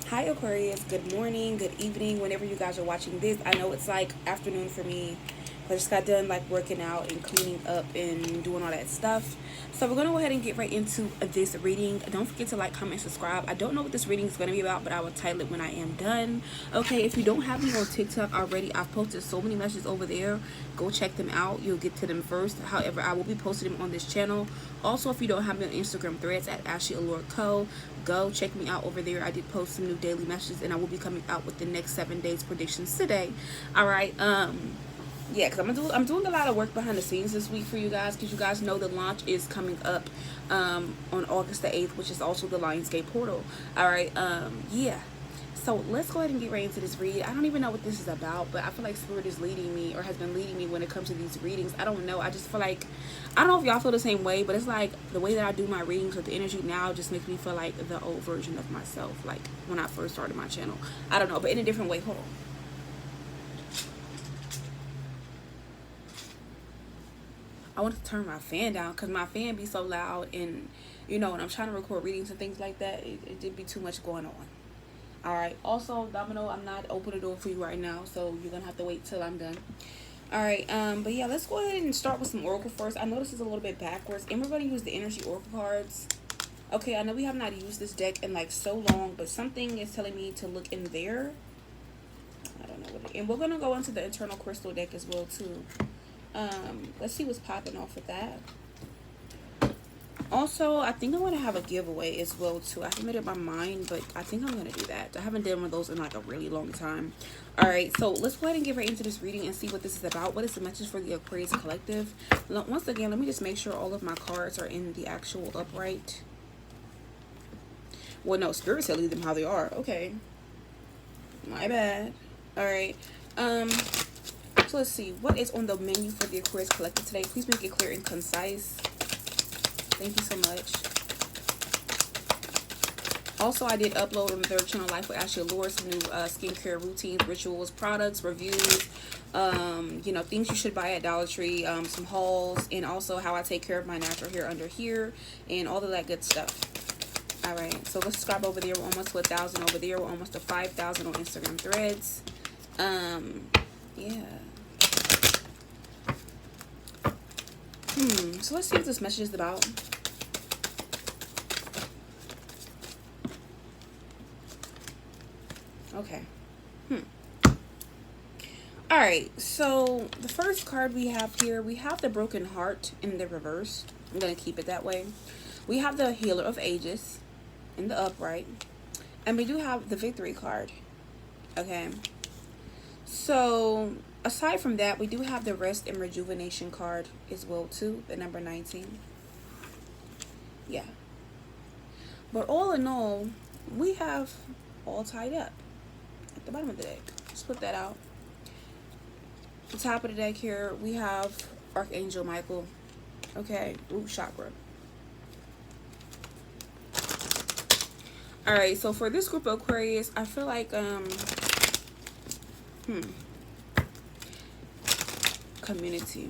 Hi Aquarius, good morning, good evening, whenever you guys are watching this. I know it's like afternoon for me. I just got done like working out and cleaning up and doing all that stuff. So we're gonna go ahead and get right into this reading. Don't forget to like, comment, subscribe. I don't know what this reading is gonna be about, but I will title it when I am done. Okay, if you don't have me on TikTok already, I've posted so many messages over there. Go check them out. You'll get to them first. However, I will be posting them on this channel. Also, if you don't have me on Instagram threads at Allure Co, go check me out over there. I did post some new daily messages, and I will be coming out with the next 7 days predictions today. All right. Yeah, because I'm doing a lot of work behind the scenes this week for you guys, because you guys know the launch is coming up on August the 8th, which is also the Lionsgate portal. All right. Yeah. So let's go ahead and get right into this read. I don't even know what this is about, but I feel like Spirit is leading me, or has been leading me when it comes to these readings. I don't know. I just feel like, I don't know if y'all feel the same way, but it's like the way that I do my readings with the energy now just makes me feel like the old version of myself, like when I first started my channel. I don't know, but in a different way. Hold on. I want to turn my fan down because my fan be so loud, and you know, when I'm trying to record readings and things like that, it did be too much going on. All right. Also, Domino, I'm not open the door for you right now, so you're gonna have to wait till I'm done. All right. But yeah, let's go ahead and start with some oracle first. I know this is a little bit backwards, and we're gonna use the energy oracle cards. Okay, I know we have not used this deck in like so long, but something is telling me to look in there. I don't know what and we're gonna go into the internal crystal deck as well too. Let's see what's popping off with that. Also, I think I'm going to have a giveaway as well too. I haven't made up my mind, but I think I'm going to do that. I haven't done one of those in like a really long time. Alright, so let's go ahead and get right into this reading and see what this is about. What is the message for the Aquarius collective? Once again, let me just make sure all of my cards are in the actual upright. Well, no, Spirit said leave them how they are. Okay. My bad. Alright. So let's see. What is on the menu for the Aquarius collective today? Please make it clear and concise. Thank you so much. Also, I did upload on the third channel, Life with Allure, some new skincare routines, rituals, products, reviews, you know, things you should buy at Dollar Tree, some hauls, and also how I take care of my natural hair under here, and all of that good stuff. All right, so let's subscribe over there. We're almost to 1,000 over there. We're almost to 5,000 on Instagram threads. Yeah. So let's see what this message is about. Okay. Alright, so the first card we have here, we have the Broken Heart in the reverse. I'm going to keep it that way. We have the Healer of Ages in the upright. And we do have the Victory card. Okay. So, aside from that, we do have the Rest and Rejuvenation card as well too, the number 19. Yeah. But all in all, we have all tied up at the bottom of the deck. Let's put that out. The top of the deck here, we have Archangel Michael. Okay, root chakra. Alright, so for this group of Aquarius, I feel like, community.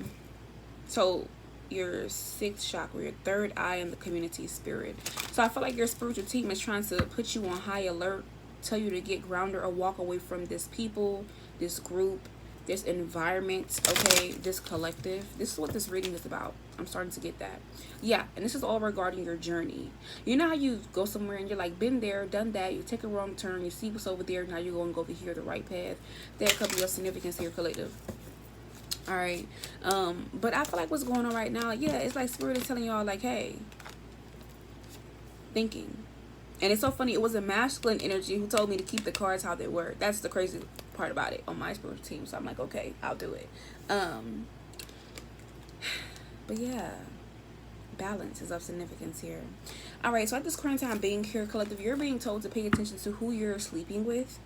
So your sixth chakra, your third eye in the community spirit. So I feel like your spiritual team is trying to put you on high alert, tell you to get grounded or walk away from this people, this group, this environment, okay, this collective. This is what this reading is about. I'm starting to get that. Yeah, and this is all regarding your journey. You know how you go somewhere and you're like, been there, done that, you take a wrong turn, you see what's over there, now you're going to go over here, the right path. That could be your significance to your collective. All right. But I feel like what's going on right now, yeah, it's like Spirit is telling y'all like, hey, thinking. And it's so funny, it was a masculine energy who told me to keep the cards how they were. That's the crazy part about it on my spiritual team. So I'm like, okay, I'll do it. But yeah, balance is of significance here. All right, so at this current time being here, collective, you're being told to pay attention to who you're sleeping with.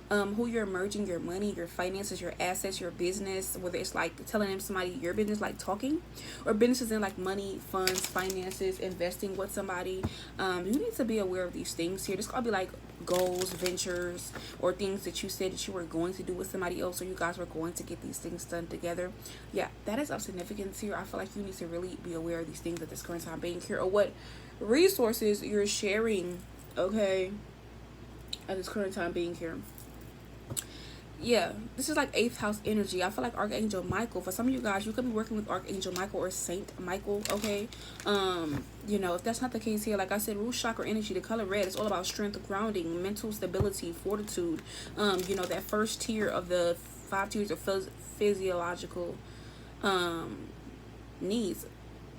Who you're merging your money, your finances, your assets, your business, whether it's like telling them somebody your business, like talking, or businesses in like money, funds, finances, investing with somebody. You need to be aware of these things here. This could be like goals, ventures, or things that you said that you were going to do with somebody else, or you guys were going to get these things done together. Yeah, that is of significance here. I feel like you need to really be aware of these things at this current time being here, or what resources you're sharing, okay, at this current time being here. Yeah, this is like 8th house energy. I feel like Archangel Michael, for some of you guys, you could be working with Archangel Michael or Saint Michael, okay? You know, if that's not the case here, like I said, root chakra energy, the color red, it's all about strength, grounding, mental stability, fortitude. You know, that first tier of the 5 tiers of physiological needs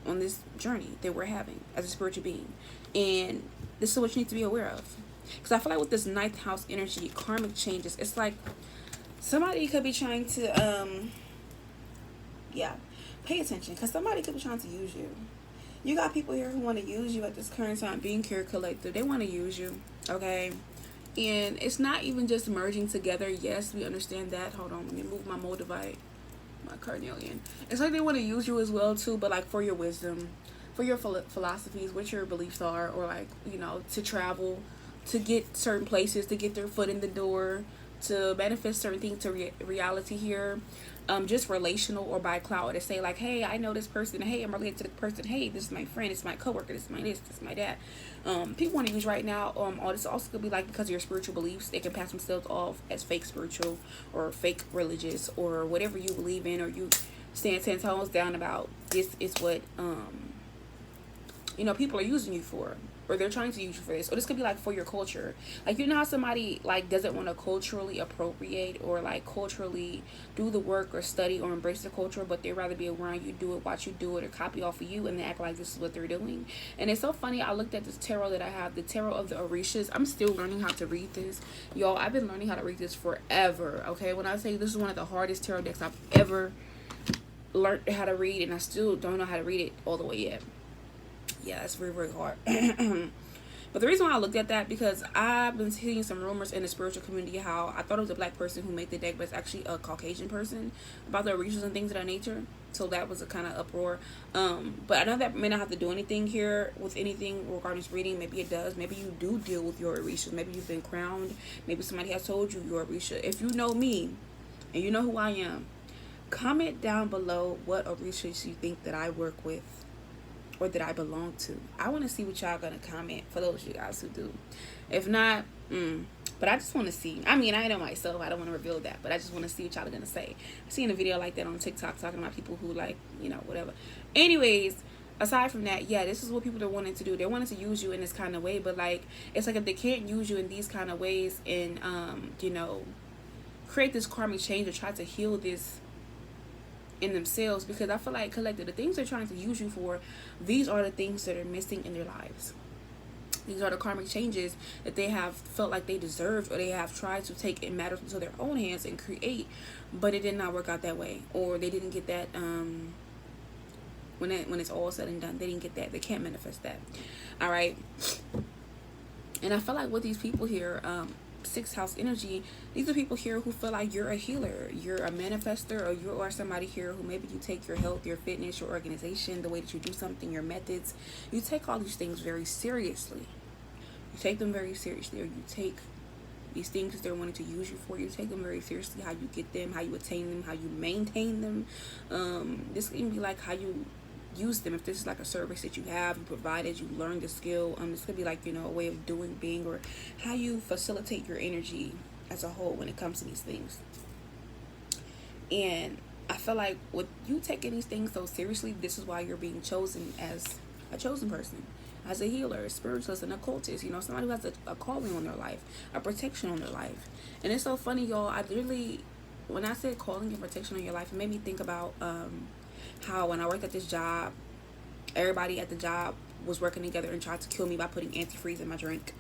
on this journey that we're having as a spiritual being. And this is what you need to be aware of. Because I feel like with this 9th house energy, karmic changes, it's like somebody could be trying to, yeah, pay attention. Because somebody could be trying to use you. You got people here who want to use you at this current time, being care collective. They want to use you, okay? And it's not even just merging together. Yes, we understand that. Hold on, let me move my moldavite, my carnelian. It's like they want to use you as well, too, but like for your wisdom, for your philosophies, what your beliefs are, or like, you know, to travel, to get certain places, to get their foot in the door, to manifest certain things to reality here. Just relational or by cloud, to say like, hey, I know this person, hey, I'm related to this person, hey, this is my friend, this is my coworker, this is my this is my dad. People want to use right now, all this also could be like because of your spiritual beliefs. They can pass themselves off as fake spiritual or fake religious or whatever you believe in, or you stand 10 toes down about. This is what you know, people are using you for, or they're trying to use you for this. Or this could be like for your culture. Like, you know how somebody like doesn't want to culturally appropriate or like culturally do the work or study or embrace the culture, but they'd rather be around you, do it, watch you do it, or copy off of you, and they act like this is what they're doing. And it's so funny, I looked at this tarot that I have, the tarot of the Orishas. I'm still learning how to read this, y'all. I've been learning how to read this forever, okay? When I say this is one of the hardest tarot decks I've ever learned how to read, and I still don't know how to read it all the way yet. Yeah, it's very, very hard. But the reason why I looked at that, because I've been seeing some rumors in the spiritual community how I thought it was a black person who made the deck, but it's actually a Caucasian person, about their research and things of that nature. So that was a kind of uproar. But I know that may not have to do anything here with anything regarding this reading. Maybe it does. Maybe you do deal with your Orishas. Maybe you've been crowned. Maybe somebody has told you you're Orisha. If you know me and you know who I am, comment down below what Orishas you think that I work with or that I belong to. I want to see what y'all gonna comment, for those of you guys who do. If not, but I just want to see. I mean, I know myself, I don't want to reveal that, but I just want to see what y'all are gonna say. I seen a video like that on TikTok talking about people who, like, you know, whatever. Anyways, aside from that, yeah, this is what people are wanting to do. They wanted to use you in this kind of way, but like, it's like if they can't use you in these kind of ways and you know, create this karmic change or try to heal this in themselves, because I feel like collective, the things they're trying to use you for, these are the things that are missing in their lives. These are the karmic changes that they have felt like they deserved, or they have tried to take in matters into their own hands and create, but it did not work out that way, or they didn't get that when it's all said and done, they didn't get that. They can't manifest that. All right. And I feel like with these people here, 6th house energy, these are people here who feel like you're a healer, you're a manifester, or you are somebody here who maybe you take your health, your fitness, your organization, the way that you do something, your methods, you take all these things very seriously. You take them very seriously, or you take these things that they're wanting to use you for, you take them very seriously. How you get them, how you attain them, how you maintain them. This can be like how you use them. If this is like a service that you have, you provided, you learned the skill, this could be like, you know, a way of doing, being, or how you facilitate your energy as a whole when it comes to these things. And I feel like with you taking these things so seriously, this is why you're being chosen as a chosen person, as a healer, a spiritualist, an occultist, you know, somebody who has a calling on their life, a protection on their life. And it's so funny, y'all, I literally, when I said calling and protection on your life, it made me think about how when I worked at this job, everybody at the job was working together and tried to kill me by putting antifreeze in my drink.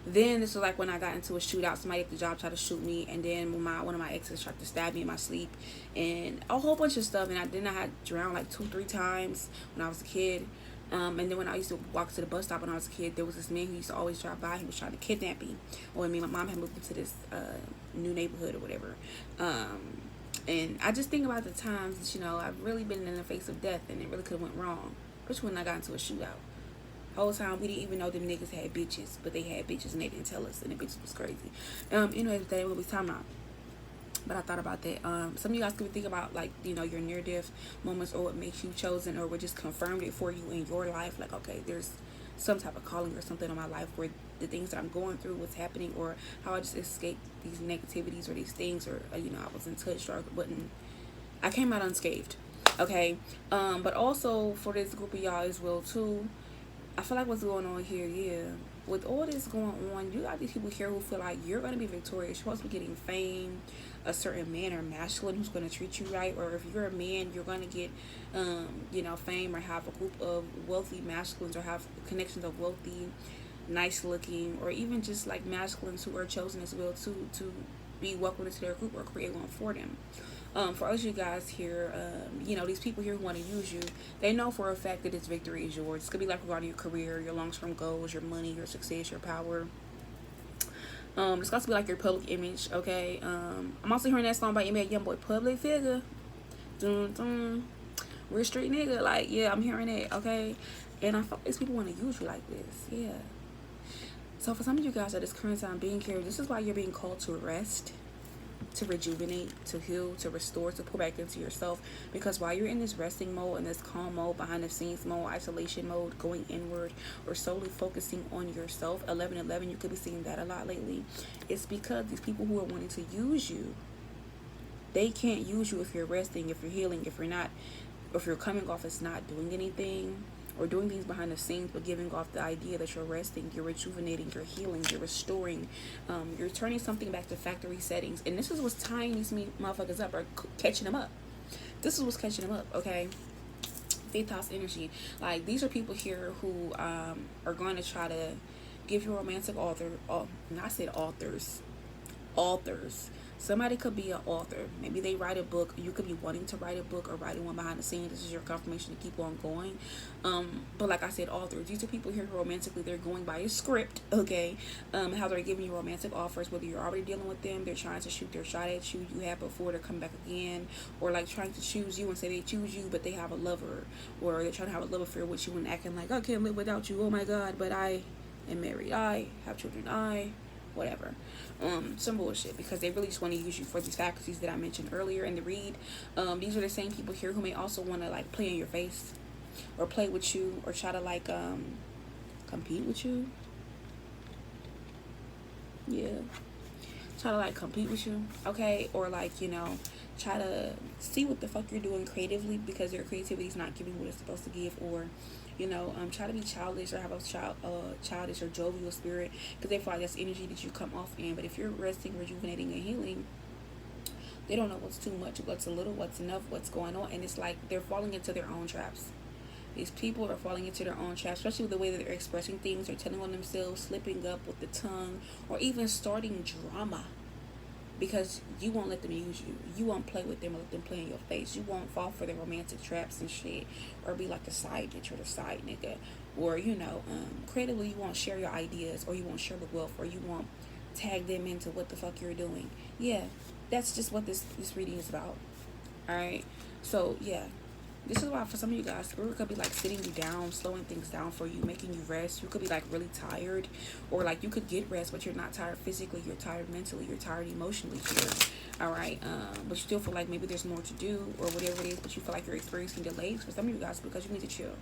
Then this was like when I got into a shootout, somebody at the job tried to shoot me, and then when one of my exes tried to stab me in my sleep, and a whole bunch of stuff. And I had drowned like 2-3 times when I was a kid. And then when I used to walk to the bus stop when I was a kid, there was this man who used to always drive by. He was trying to kidnap me. Or me and my mom had moved into this new neighborhood or whatever. And I just think about the times that, you know, I've really been in the face of death, and it really could have went wrong. Especially when I got into a shootout. The whole time we didn't even know them niggas had bitches, but they had bitches and they didn't tell us, and the bitches was crazy. Anyways, that ain't what we talking about. But I thought about that. Some of you guys could think about, like, you know, your near-death moments, or what makes you chosen, or what just confirmed it for you in your life. Like, okay, there's some type of calling or something in my life where the things that I'm going through, what's happening, or how I just escaped these negativities or these things, or you know, I wasn't touched or I came out unscathed. Okay, but also for this group of y'all as well too, I feel like what's going on here, yeah, with all this going on, you got these people here who feel like you're going to be victorious. You're supposed to be getting fame, a certain man or masculine who's going to treat you right, or if you're a man, you're going to get, you know, fame, or have a group of wealthy masculines, or have connections of wealthy, nice looking, or even just like masculines who are chosen as well to be welcomed into their group or create one for them. For us, you guys here, you know, these people here who want to use you, they know for a fact that this victory is yours. It's going to be like regarding your career, your long-term goals, your money, your success, your power. It's got to be like your public image, okay? I'm also hearing that song by Youngboy, Public Figure. Dun, dun. We're a street nigga. Like, yeah, I'm hearing it, okay? And I feel like these people want to use you like this, yeah. So for some of you guys at this current time being here, this is why you're being called to rest, to rejuvenate, to heal, to restore, to pull back into yourself. Because while you're in this resting mode, in this calm mode, behind the scenes mode, isolation mode, going inward, or solely focusing on yourself, 1111, you could be seeing that a lot lately. It's because these people who are wanting to use you, they can't use you if you're resting, if you're healing, if you're not, if you're coming off as not doing anything, or doing things behind the scenes, but giving off the idea that you're resting, you're rejuvenating, you're healing, you're restoring, you're turning something back to factory settings. And this is what's tying these motherfuckers up, or catching them up. This is what's catching them up, okay? Faith house energy. Like, these are people here who are going to try to give you a romantic author. I said authors. Somebody could be an author. Maybe they write a book. You could be wanting to write a book or writing one behind the scenes. This is your confirmation to keep on going. But like I said, authors. These are people here who romantically, they're going by a script, okay? How they're giving you romantic offers, whether you're already dealing with them, they're trying to shoot their shot at you. You had before, they're coming back again. Or like trying to choose you and say they choose you, but they have a lover. Or they're trying to have a love affair with you and acting like, I can't live without you. Oh my God, but I am married. I have children. Whatever. Some bullshit, because they really just want to use you for these faculties that I mentioned earlier in the read. These are the same people here who may also want to like play in your face, or play with you, or try to like compete with you. Yeah, try to like compete with you, okay? Or like, you know, try to see what the fuck you're doing creatively, because their creativity is not giving what it's supposed to give. Or, you know, try to be childish, or have a childish or jovial spirit, because they feel like that's energy that you come off in. But if you're resting, rejuvenating, and healing, they don't know what's too much, what's a little, what's enough, what's going on. And it's like they're falling into their own traps. These people are falling into their own traps, especially with the way that they're expressing things, or telling on themselves, slipping up with the tongue, or even starting drama. Because you won't let them use you. You won't play with them or let them play in your face. You won't fall for their romantic traps and shit. Or be like the side bitch or the side nigga. Or, you know, creatively you won't share your ideas, or you won't share the wealth, or you won't tag them into what the fuck you're doing. Yeah, that's just what this reading is about. Alright? So, yeah. This is why for some of you guys, Spirit could be like sitting you down, slowing things down for you, making you rest. You could be like really tired, or like you could get rest, but you're not tired physically, you're tired mentally, you're tired emotionally here. Alright, but you still feel like maybe there's more to do, or whatever it is, but you feel like you're experiencing delays for some of you guys, because you need to chill,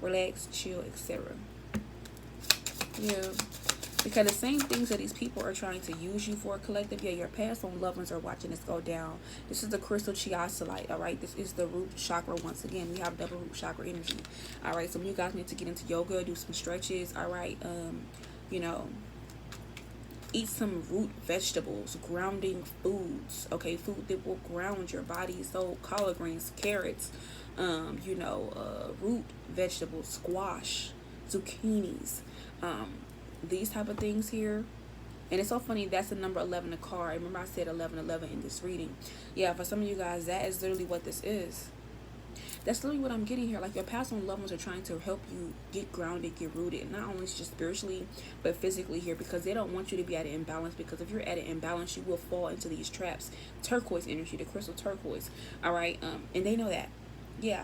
relax, chill, etc. Yeah. Because the same things that these people are trying to use you for, collective, yeah, your past on loved ones are watching this go down. This is the crystal chiasolite, all right? This is the root chakra once again. We have double root chakra energy, all right? So you guys need to get into yoga, do some stretches, all right? You know, eat some root vegetables, grounding foods, okay? Food that will ground your body. So collard greens, carrots, you know, root vegetables, squash, zucchinis, these type of things here. And it's so funny, that's the number 11, the card. Remember I said 1111 in this reading. Yeah, for some of you guys, that is literally what this is. That's literally what I'm getting here. Like, your past on loved ones are trying to help you get grounded, get rooted, not only just spiritually but physically here, because they don't want you to be at an imbalance. Because if you're at an imbalance, you will fall into these traps. Turquoise energy, the crystal turquoise, all right? And they know that. Yeah.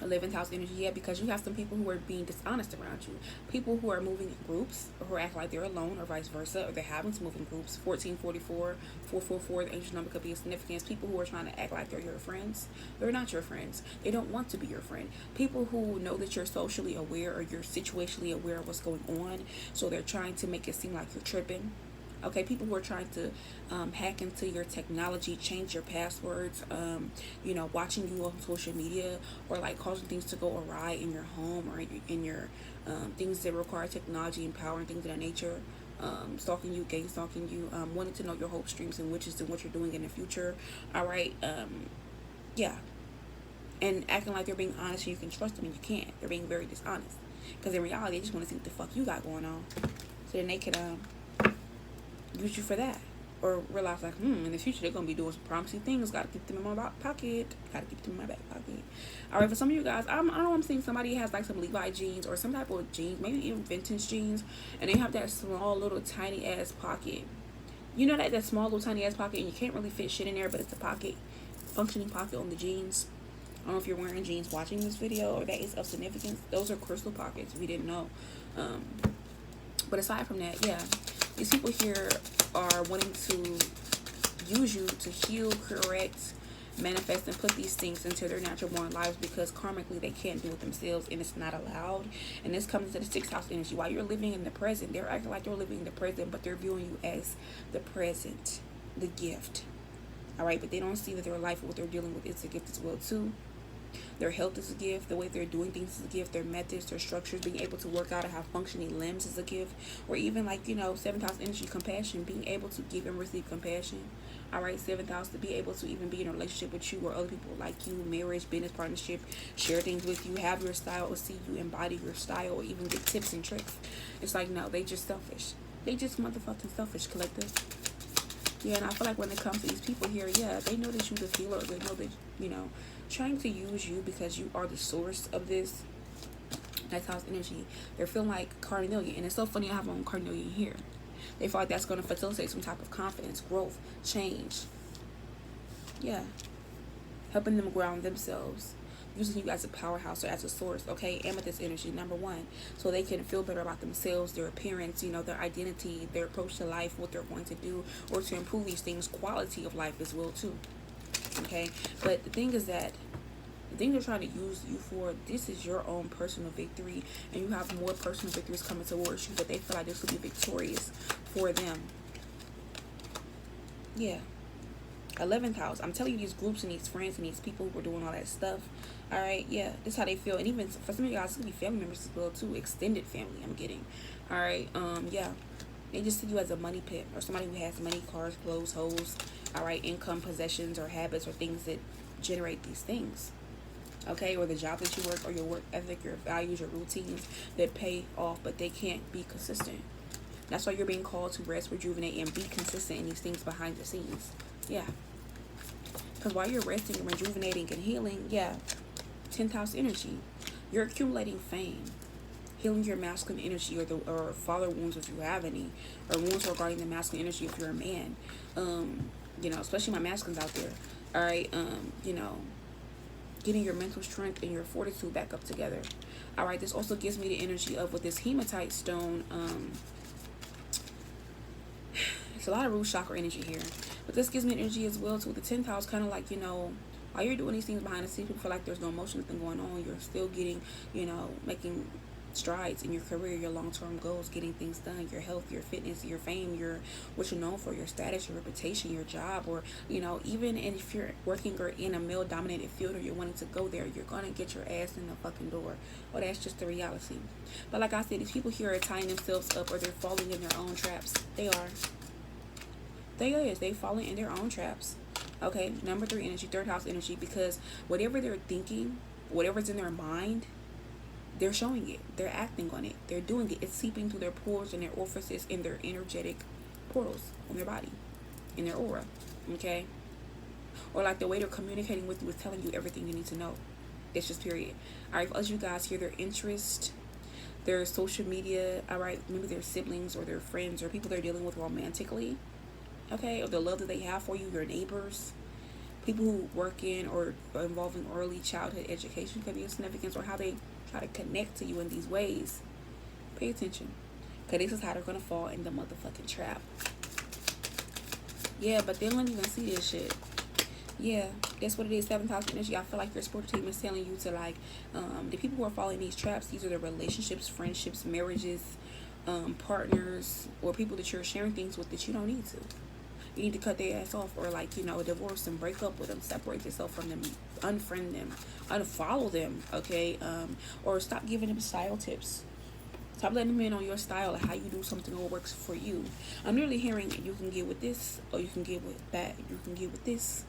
11th house energy, yeah, because you have some people who are being dishonest around you. People who are moving in groups, or who act like they're alone, or vice versa, or they're having to move in groups. 1444, 444, the angel number could be a significance. People who are trying to act like they're your friends. They're not your friends. They don't want to be your friend. People who know that you're socially aware or you're situationally aware of what's going on, so they're trying to make it seem like you're tripping. Okay, people who are trying to hack into your technology, change your passwords, watching you on social media, or like causing things to go awry in your home or in your things that require technology and power and things of that nature. Stalking you, gang stalking you, wanting to know your hopes, dreams, and wishes and what you're doing in the future. All right, yeah, and acting like they're being honest and you can trust them, and you can't. They're being very dishonest because in reality, they just want to see what the fuck you got going on, so then they could use you for that, or realize like, in the future they're gonna be doing some promising things. Gotta keep them in my back pocket. Gotta keep them in my back pocket. All right, for some of you guys, I don't know. I'm seeing somebody has like some Levi jeans or some type of jeans, maybe even vintage jeans, and they have that small little tiny ass pocket. You know that small little tiny ass pocket, and you can't really fit shit in there, but it's a pocket, functioning pocket on the jeans. I don't know if you're wearing jeans watching this video, or that is of significance. Those are crystal pockets. If you didn't know. But aside from that, yeah, these people here are wanting to use you to heal, correct, manifest, and put these things into their natural born lives, because karmically they can't do it themselves and it's not allowed. And this comes into the 6th house energy. While you're living in the present, they're acting like they're living in the present, but they're viewing you as the present, the gift. All right, but they don't see that their life, what they're dealing with, is a gift as well too. Their health is a gift. The way they're doing things is a gift. Their methods, their structures, being able to work out and have functioning limbs is a gift. Or even like, 7th house energy, compassion, being able to give and receive compassion. All right, 7th house, to be able to even be in a relationship with you or other people like you, marriage, business partnership, share things with you, have your style, or see you embody your style, or even get tips and tricks. It's like, no, they just selfish. They just motherfucking selfish, collective. Yeah, and I feel like when it comes to these people here, yeah, they know that you're the healer. They know that, trying to use you because you are the source of this. That's house energy. They're feeling like carnelian. And it's so funny I have on carnelian here. They feel like that's going to facilitate some type of confidence, growth, change. Yeah. Helping them ground themselves. Using you as a powerhouse or as a source. Okay, amethyst energy, number 1. So they can feel better about themselves, their appearance, their identity, their approach to life, what they're going to do, or to improve these things, quality of life as well too. Okay, but the thing is that the thing they're trying to use you for, this is your own personal victory, and you have more personal victories coming towards you, but they feel like this will be victorious for them. Yeah. 11th house, I'm telling you, these groups and these friends and these people who are doing all that stuff, all right, yeah, this is how they feel. And even for some of you guys, it's gonna be family members as well too, extended family, I'm getting. All right, yeah, they just see you as a money pit, or somebody who has money, cars, clothes, hoes, all right, income, possessions, or habits, or things that generate these things. Okay, or the job that you work, or your work ethic, your values, your routines that pay off, but they can't be consistent. That's why you're being called to rest, rejuvenate, and be consistent in these things behind the scenes. Yeah. Because while you're resting and rejuvenating and healing, yeah, 10th house energy, you're accumulating fame, healing your masculine energy, or father wounds if you have any, or wounds regarding the masculine energy if you're a man. Especially my masculines out there. All right, getting your mental strength and your fortitude back up together. All right, this also gives me the energy of, with this hematite stone, it's a lot of root chakra energy here, but this gives me energy as well too. The 10th house, kind of like, while you're doing these things behind the scenes, people feel like there's no emotional thing going on. You're still getting, making strides in your career, your long-term goals, getting things done, your health, your fitness, your fame, what you're known for, your status, your reputation, your job, or even if you're working or in a male-dominated field, or you're wanting to go there, you're gonna get your ass in the fucking door. Well, that's just the reality. But like I said, these people here are tying themselves up, or they're falling in their own traps. They falling in their own traps. Okay, number 3 energy, 3rd house energy, because whatever they're thinking, whatever's in their mind, they're showing it. They're acting on it. They're doing it. It's seeping through their pores and their orifices, in their energetic portals on their body, in their aura. Okay? Or like the way they're communicating with you is telling you everything you need to know. It's just period. All right, for us, you guys hear their interest, their social media, all right, maybe their siblings or their friends or people they're dealing with romantically, okay, or the love that they have for you, your neighbors. People who work in or are involved in early childhood education could be of significance, or how they try to connect to you in these ways. Pay attention, because this is how they're going to fall in the motherfucking trap. Yeah, but they don't even see this shit. Yeah, that's what it is. 7,000 energy. I feel like your spiritual team is telling you to, like, the people who are falling in these traps, these are the relationships, friendships, marriages, partners, or people that you're sharing things with that you don't need to. You need to cut their ass off, or, like, you know, divorce them, break up with them, separate yourself from them, unfriend them, unfollow them, okay? Or stop giving them style tips. Stop letting them in on your style, like how you do something or what works for you. I'm literally hearing you can get with this, or you can get with that, you can get with this,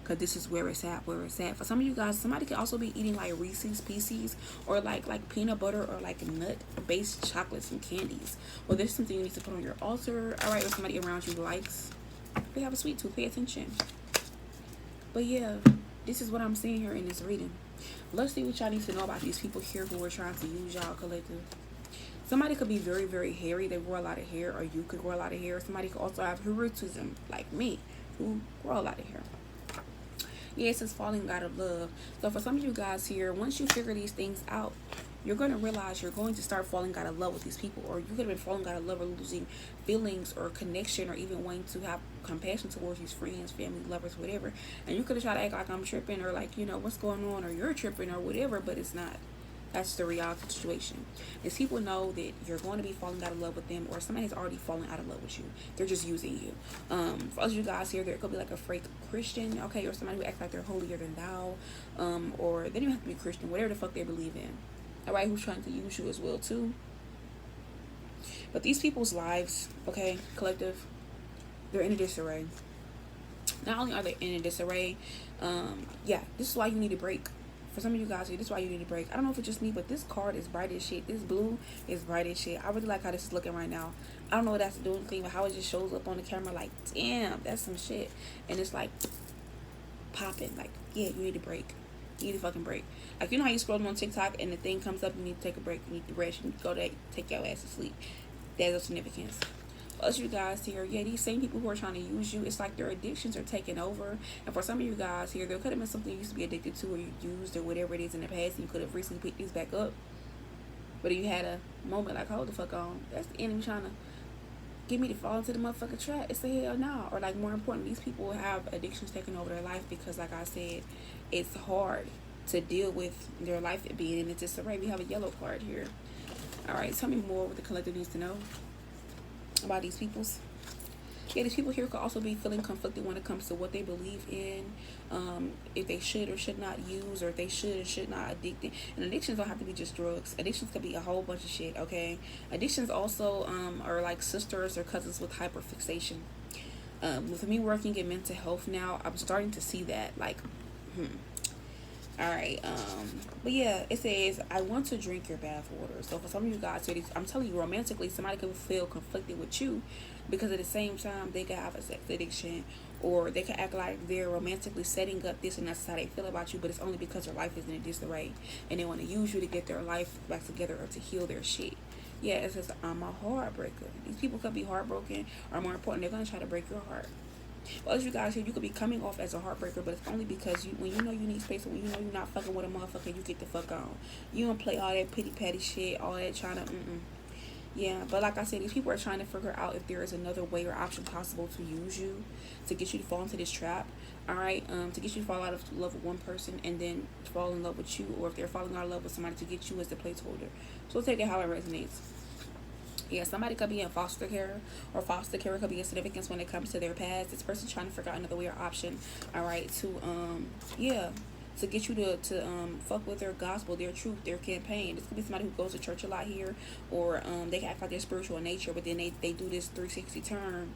because this is where it's at, For some of you guys, somebody could also be eating like Reese's Pieces, or like peanut butter, or like nut-based chocolates and candies. Well, there's something you need to put on your altar, all right, or somebody around you likes. They have a sweet tooth, pay attention. But yeah, this is what I'm seeing here in this reading. Let's see what y'all need to know about these people here who are trying to use y'all collective. Somebody could be very, very hairy. They grow a lot of hair, or you could grow a lot of hair. Somebody could also have erotism, like me, who grow a lot of hair. Yes, it's falling out of love. So for some of you guys here, once you figure these things out, you're going to realize you're going to start falling out of love with these people, or you could have been falling out of love or losing feelings or connection, or even wanting to have compassion towards these friends, family, lovers, whatever. And you could have tried to act like I'm tripping, or like, you know, what's going on, or you're tripping, or whatever, but it's not. That's the reality situation. These people know that you're going to be falling out of love with them, or somebody has already fallen out of love with you. They're just using you. For us, you guys here, there could be like a fake Christian, okay, or somebody who acts like they're holier than thou, or they don't even have to be Christian, whatever the fuck they believe in. All right, who's trying to use you as well too. But these people's lives, okay, collective, they're in a disarray. Not only are they in a disarray, yeah, this is why you need a break. For some of you guys here, this is why you need a break. I don't know if it's just me, but this card is bright as shit. This blue is bright as shit. I really like how this is looking right now. I don't know what that's doing anything, but how it just shows up on the camera, like, damn, that's some shit. And it's like popping, like, yeah, you need a break. You need a fucking break. Like, you know how you scroll on TikTok and the thing comes up, you need to take a break, you need to rest, you need to go there, take your ass to sleep. That's of significance. Us, you guys here, yeah, these same people who are trying to use you, it's like their addictions are taking over. And for some of you guys here, there could have been something you used to be addicted to, or you used, or whatever it is in the past, and you could have recently picked these back up. But you had a moment like, hold the fuck on, that's the enemy trying to get me to fall into the motherfucking trap. It's the hell no. Or like, more important, these people have addictions taking over their life, because like I said, it's hard to deal with their life being in a disarray. We have a yellow card here. All right, tell me more what the collective needs to know about these peoples. Yeah, these people here could also be feeling conflicted when it comes to what they believe in, if they should or should not use, or if they should or should not addict. And addictions don't have to be just drugs. Addictions could be a whole bunch of shit, okay? Addictions also are like sisters or cousins with hyperfixation. With me working in mental health now, I'm starting to see that, like, Alright, but yeah, it says, I want to drink your bath water. So for some of you guys, I'm telling you, romantically, somebody could feel conflicted with you, because at the same time, they could have a sex addiction, or they could act like they're romantically setting up this, and that's how they feel about you, but it's only because their life is in a disarray, and they want to use you to get their life back together, or to heal their shit. Yeah, it says, I'm a heartbreaker. These people could be heartbroken, or more important, they're going to try to break your heart. Well, as you guys here, you could be coming off as a heartbreaker, but it's only because when you know you need space, and when you know you're not fucking with a motherfucker, you get the fuck on. You don't play all that pity patty shit, all that trying to yeah. But like I said, these people are trying to figure out if there is another way or option possible to use you, to get you to fall into this trap. All right, to get you to fall out of love with one person and then fall in love with you, or if they're falling out of love with somebody, to get you as the placeholder. So we'll take it how it resonates. Yeah, somebody could be in foster care, or foster care could be in significance when it comes to their past. This person's trying to figure out another way or option, all right, to to get you to fuck with their gospel, their truth, their campaign. This could be somebody who goes to church a lot here, or they can act like they're spiritual in nature, but then they do this 360 turn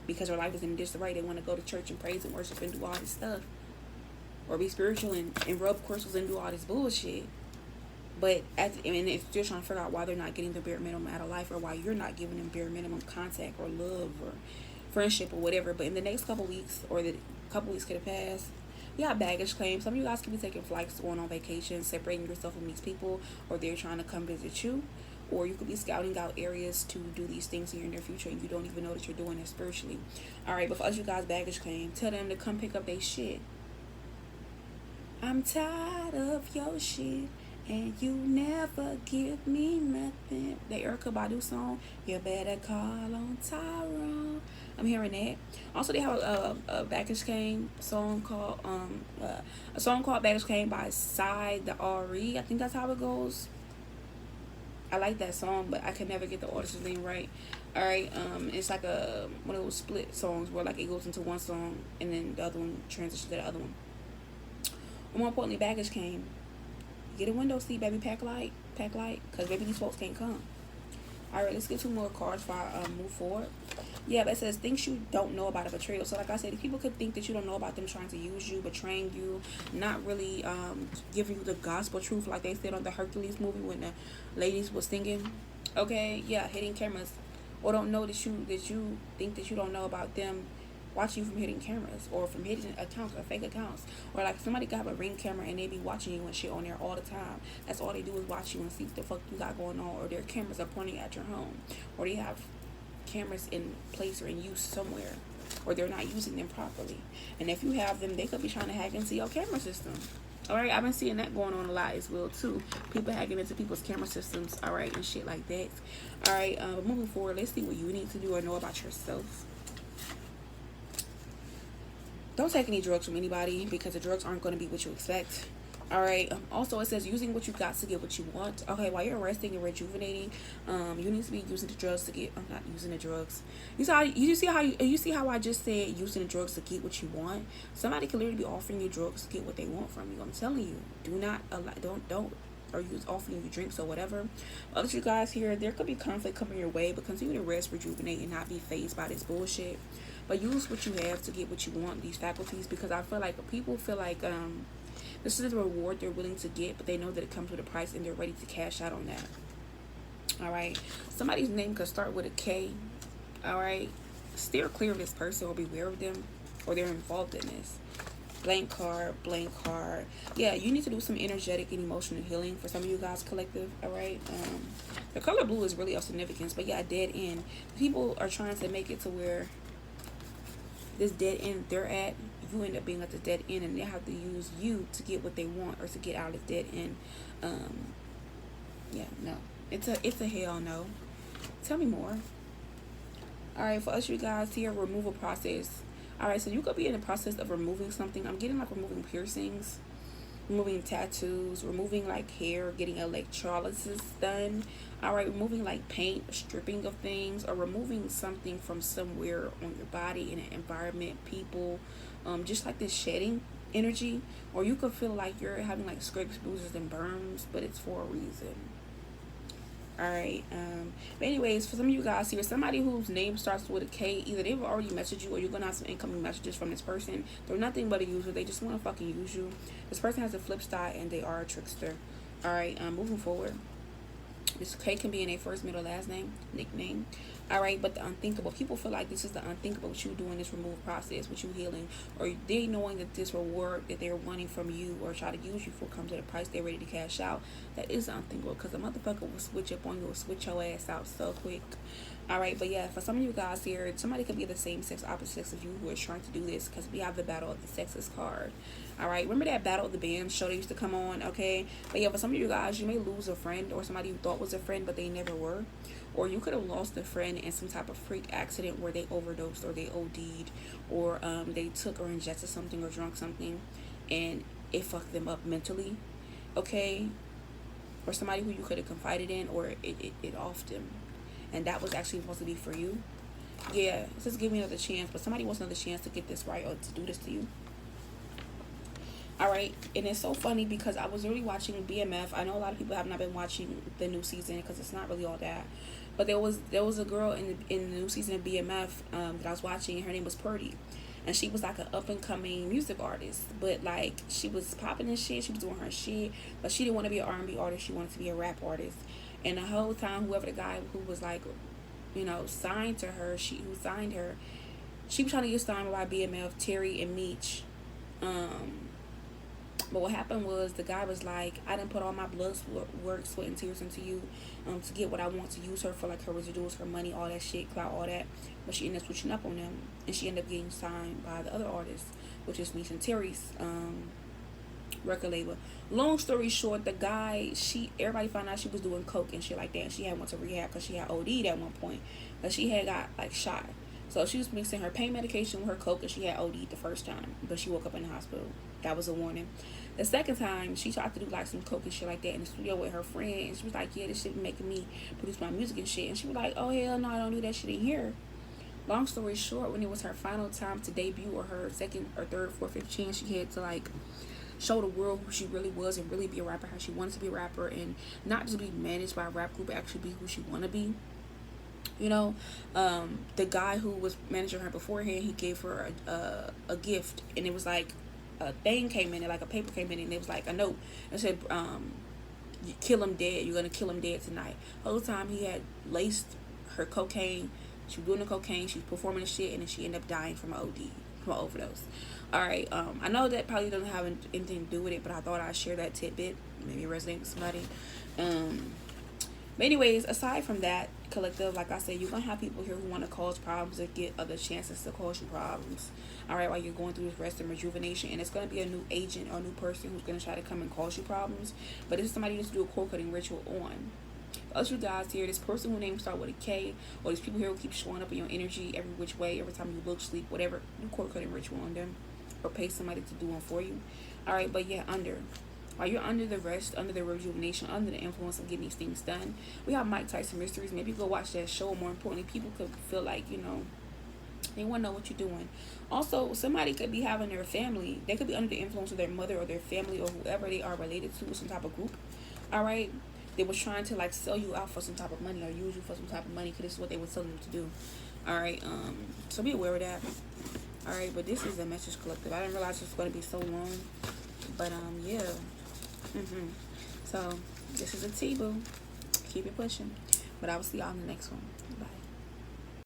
because their life is in disarray. They want to go to church and praise and worship and do all this stuff, or be spiritual and rub crystals and do all this bullshit. But it's still trying to figure out why they're not getting the bare minimum out of life, or why you're not giving them bare minimum contact or love or friendship or whatever. But in the next couple weeks, or the couple weeks could have passed, you got baggage claims. Some of you guys could be taking flights, going on vacation, separating yourself from these people, or they're trying to come visit you, or you could be scouting out areas to do these things in your near future, and you don't even know that you're doing it spiritually. All right, but for us, you guys, baggage claim. Tell them to come pick up their shit. I'm tired of your shit, and you never give me nothing. The Erykah Badu song, you better call on Tyrone. I'm hearing that. Also, they have a Baggage Claim song called Baggage Claim by Cy the Re. I think that's how it goes. I like that song, but I can never get the artist's name right. All right, it's like one of those split songs where like it goes into one song and then the other one transitions to the other one. But more importantly, baggage came. Get a window seat, baby. Pack light, because baby, these folks can't come. All right, let's get 2 more cards before I move forward. Yeah, but it says things you don't know about a betrayal. So like I said, people could think that you don't know about them trying to use you, betraying you, not really giving you the gospel truth like they said on the Hercules movie when the ladies were singing. Okay, yeah, hitting cameras, or don't know that you think that you don't know about them watching you from hitting cameras or from hitting accounts or fake accounts, or like somebody got a Ring camera and they be watching you and shit on there all the time. That's all they do is watch you and see what the fuck you got going on, or their cameras are pointing at your home, or they have cameras in place or in use somewhere, or they're not using them properly. And if you have them, they could be trying to hack into your camera system. All right, I've been seeing that going on a lot as well too. People hacking into people's camera systems, all right, and shit like that. All right, moving forward, let's see what you need to do or know about yourself. Don't take any drugs from anybody, because the drugs aren't going to be what you expect. All right. Also, it says using what you got to get what you want. Okay, while you're resting and rejuvenating, you need to be using the drugs to get. I'm not using the drugs. You see how I just said using the drugs to get what you want. Somebody could literally be offering you drugs to get what they want from you. I'm telling you, do not allow. Don't. Or use offering you drinks or whatever. Other you guys here, there could be conflict coming your way, but continue to rest, rejuvenate, and not be fazed by this bullshit. But use what you have to get what you want, these faculties, because I feel like people feel like this is the reward they're willing to get, but they know that it comes with a price and they're ready to cash out on that. All right, somebody's name could start with a K. All right, steer clear of this person or beware of them, or they're involved in this. Blank card. Yeah, you need to do some energetic and emotional healing for some of you guys, collective. All right, the color blue is really of significance, but yeah, dead end. People are trying to make it to where this dead end they're at, you end up being at the dead end, and they have to use you to get what they want or to get out of this dead end. Yeah, no, it's a hell no. Tell me more. All right, for us, you guys here, removal process. All right, so you could be in the process of removing something. I'm getting like removing piercings, removing tattoos, removing like hair, getting electrolysis done. All right, removing like paint, stripping of things, or removing something from somewhere on your body, in an environment, people, just like this shedding energy. Or you could feel like you're having like scrapes, bruises, and burns, but it's for a reason. All right, but anyways, for some of you guys here, somebody whose name starts with a K, either they've already messaged you or you're gonna have some incoming messages from this person. They're nothing but a user. They just want to fucking use you. This person has a flip side and they are a trickster. All right, moving forward, this K can be in a first, middle, last name, nickname. All right, but the unthinkable, people feel like this is the unthinkable, what you doing this removal process, what you healing, or they knowing that this reward that they're wanting from you or try to use you for comes at a price they're ready to cash out. That is unthinkable, because a motherfucker will switch up on you or switch your ass out so quick. All right, but yeah, for some of you guys here, somebody could be the same sex, opposite sex of you, who is trying to do this, because we have the battle of the sexes card. All right, remember that Battle of the Bands show that used to come on? Okay, but yeah, for some of you guys, you may lose a friend or somebody you thought was a friend but they never were, or you could have lost a friend in some type of freak accident where they overdosed or they OD'd, or they took or ingested something or drunk something and it fucked them up mentally. Okay, or somebody who you could have confided in, or it offed them, and that was actually supposed to be for you. Yeah, just give me another chance, but somebody wants another chance to get this right or to do this to you. All right, and it's so funny because I was really watching BMF. I know a lot of people have not been watching the new season because it's not really all that, but there was a girl in the new season of BMF that I was watching, and her name was Purdy, and she was like an up and coming music artist, but like she was popping and shit, she was doing her shit, but she didn't want to be an R&B artist, she wanted to be a rap artist. And the whole time, whoever the guy who was like, you know, signed to her, who signed her, she was trying to get signed by BMF, Terry and Meech. But what happened was the guy was like, I didn't put all my blood, work, sweat, and tears into you to get what I want, to use her for like her residuals, her money, all that shit, clout, all that. But she ended up switching up on them, and she ended up getting signed by the other artist, which is Niche and Terry's record label. Long story short, the guy, everybody found out she was doing coke and shit like that. And she had went to rehab because she had OD'd at one point, but she had got like shot. So she was mixing her pain medication with her coke, and she had OD'd the first time, but she woke up in the hospital. That was a warning. The second time, she tried to do like some coke and shit like that in the studio with her friend, and she was like, yeah, this shit be making me produce my music and shit. And she was like, oh hell no, I don't do that shit in here. Long story short, when it was her final time to debut, or her second or third, fourth, fifth chance, she had to like show the world who she really was and really be a rapper, how she wanted to be a rapper, and not just be managed by a rap group, but actually be who she want to be. You know, the guy who was managing her beforehand, he gave her a gift, and it was like a thing came in, like a paper came in, and it was like a note. It said, you kill him dead. You're gonna kill him dead tonight. The whole time he had laced her cocaine. She was doing the cocaine. She was performing the shit, and then she ended up dying from an OD, from an overdose. All right. I know that probably doesn't have anything to do with it, but I thought I'd share that tidbit. Maybe resonate with somebody. But anyways, aside from that, collective, like I said, you're gonna have people here who want to cause problems or get other chances to cause you problems. All right, while you're going through this rest and rejuvenation, and it's gonna be a new agent or a new person who's gonna try to come and cause you problems. But this is somebody you need to do a cord cutting ritual on. For us, you guys here, this person whose name start with a K, or these people here who keep showing up in your energy every which way, every time you look, sleep, whatever, do cord cutting ritual on them, or pay somebody to do one for you. All right, but yeah, while you're under the rest, under the rejuvenation, under the influence of getting these things done, we have Mike Tyson Mysteries. Maybe go watch that show. More importantly, people could feel like, you know, they want to know what you're doing. Also, somebody could be having their family. They could be under the influence of their mother or their family or whoever they are related to, some type of group. All right. They was trying to like sell you out for some type of money or use you for some type of money, because this is what they were telling you to do. All right. So be aware of that. All right. But this is a message collective. I didn't realize it was going to be so long. But yeah. So this is a T-boo. Keep it pushing. But I will see y'all in the next one.